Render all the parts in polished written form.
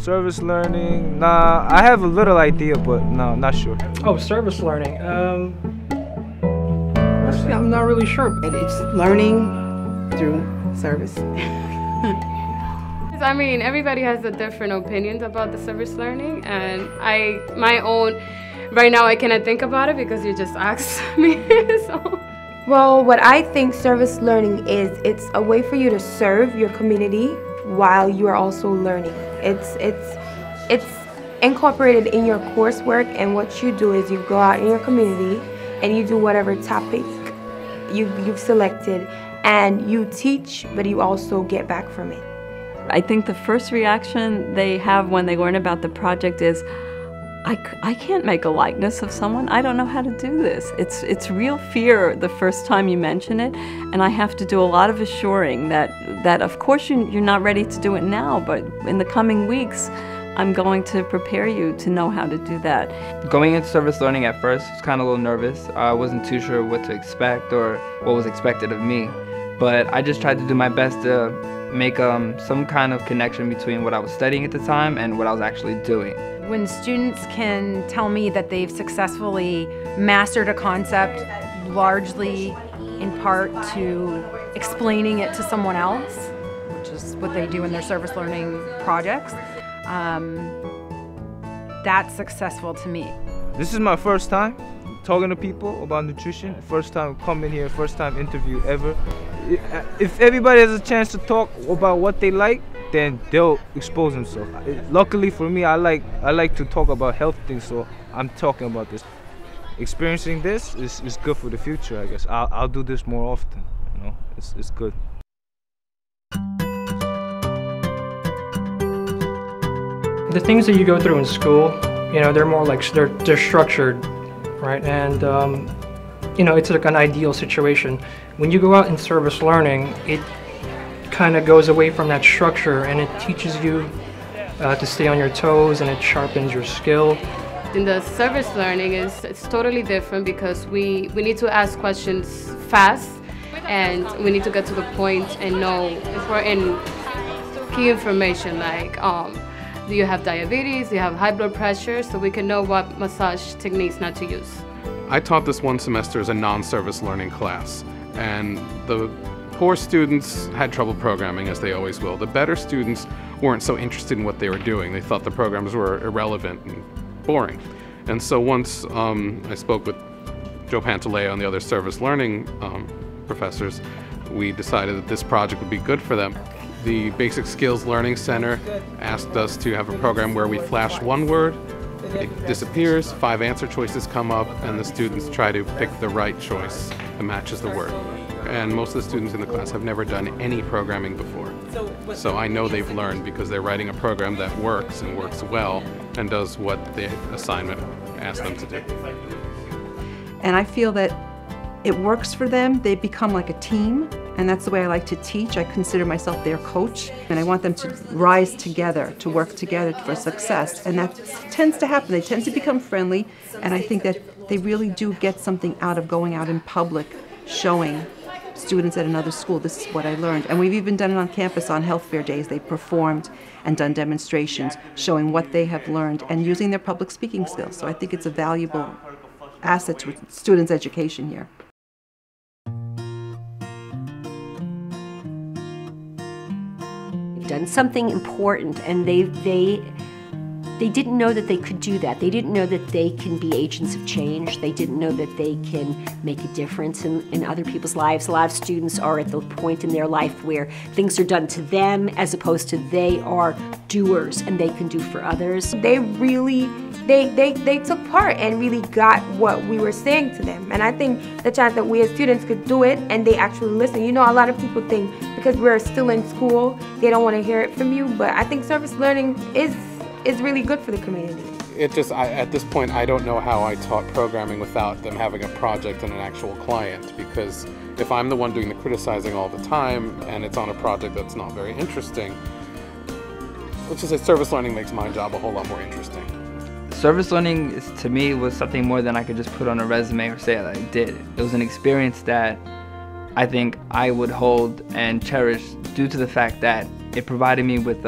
Service learning, nah, I have a little idea, but no, not sure. Oh, service learning. Actually, I'm not really sure. It's learning through service. I mean, everybody has a different opinions about the service learning, and my own, right now I cannot think about it because you just asked me, so. Well, what I think service learning is, it's a way for you to serve your community while you are also learning. It's incorporated in your coursework, and what you do is you go out in your community and you do whatever topic you've selected, and you teach, but you also get back from it. I think the first reaction they have when they learn about the project is, I can't make a likeness of someone. I don't know how to do this. It's real fear the first time you mention it, and I have to do a lot of assuring that of course you're not ready to do it now, but in the coming weeks, I'm going to prepare you to know how to do that. Going into service learning at first, I was kind of a little nervous. I wasn't too sure what to expect or what was expected of me, but I just tried to do my best to make some kind of connection between what I was studying at the time and what I was actually doing. When students can tell me that they've successfully mastered a concept, largely in part to explaining it to someone else, which is what they do in their service learning projects, that's successful to me. This is my first time talking to people about nutrition, first time coming here, first time interview ever. If everybody has a chance to talk about what they like, then they'll expose themselves. Luckily for me, I like to talk about health things, so I'm talking about this. Experiencing this is good for the future, I guess. I'll do this more often, you know, it's good. The things that you go through in school, you know, they're more like, they're structured, right? And, you know, it's like an ideal situation. When you go out in service learning, it kind of goes away from that structure, and it teaches you to stay on your toes, and it sharpens your skill. In the service learning, it's totally different because we need to ask questions fast, and we need to get to the point and know important key information like do you have diabetes, do you have high blood pressure, so we can know what massage techniques not to use. I taught this one semester as a non-service learning class, and the poor students had trouble programming, as they always will. The better students weren't so interested in what they were doing. They thought the programs were irrelevant and boring. And so once I spoke with Joe Pantaleo and the other service learning professors, we decided that this project would be good for them. The Basic Skills Learning Center asked us to have a program where we flash one word, it disappears, 5 answer choices come up, and the students try to pick the right choice that matches the word. And most of the students in the class have never done any programming before. So I know they've learned because they're writing a program that works and works well and does what the assignment asked them to do. And I feel that it works for them. They become like a team, and that's the way I like to teach. I consider myself their coach, and I want them to rise together, to work together for success. And that tends to happen. They tend to become friendly, and I think that they really do get something out of going out in public, showing students at another school, this is what I learned. And we've even done it on campus on health fair days. They've performed and done demonstrations showing what they have learned and using their public speaking skills. So I think it's a valuable asset to students' education here. They've done something important, and they didn't know that they could do that. They didn't know that they can be agents of change. They didn't know that they can make a difference in other people's lives. A lot of students are at the point in their life where things are done to them as opposed to they are doers and they can do for others. They really, they took part and really got what we were saying to them. And I think the chance that we as students could do it and they actually listen. You know, a lot of people think because we're still in school, they don't want to hear it from you, but I think service learning is really good for the community. At this point, I don't know how I taught programming without them having a project and an actual client, because if I'm the one doing the criticizing all the time and it's on a project that's not very interesting, let's just say service learning makes my job a whole lot more interesting. Service learning, to me, was something more than I could just put on a resume or say that I did. It was an experience that I think I would hold and cherish due to the fact that it provided me with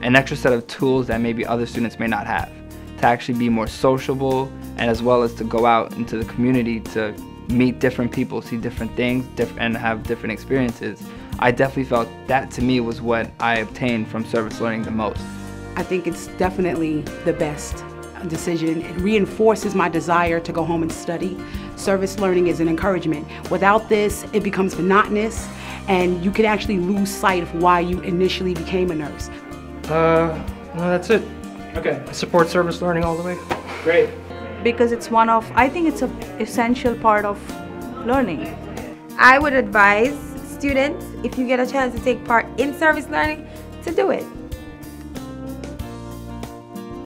an extra set of tools that maybe other students may not have, to actually be more sociable, and as well as to go out into the community to meet different people, see different things, and have different experiences. I definitely felt that to me was what I obtained from service learning the most. I think it's definitely the best decision. It reinforces my desire to go home and study. Service learning is an encouragement. Without this, it becomes monotonous, and you can actually lose sight of why you initially became a nurse. No, that's it. Okay, I support service learning all the way. Great. Because it's one of, I think it's an essential part of learning. I would advise students, if you get a chance to take part in service learning, to do it.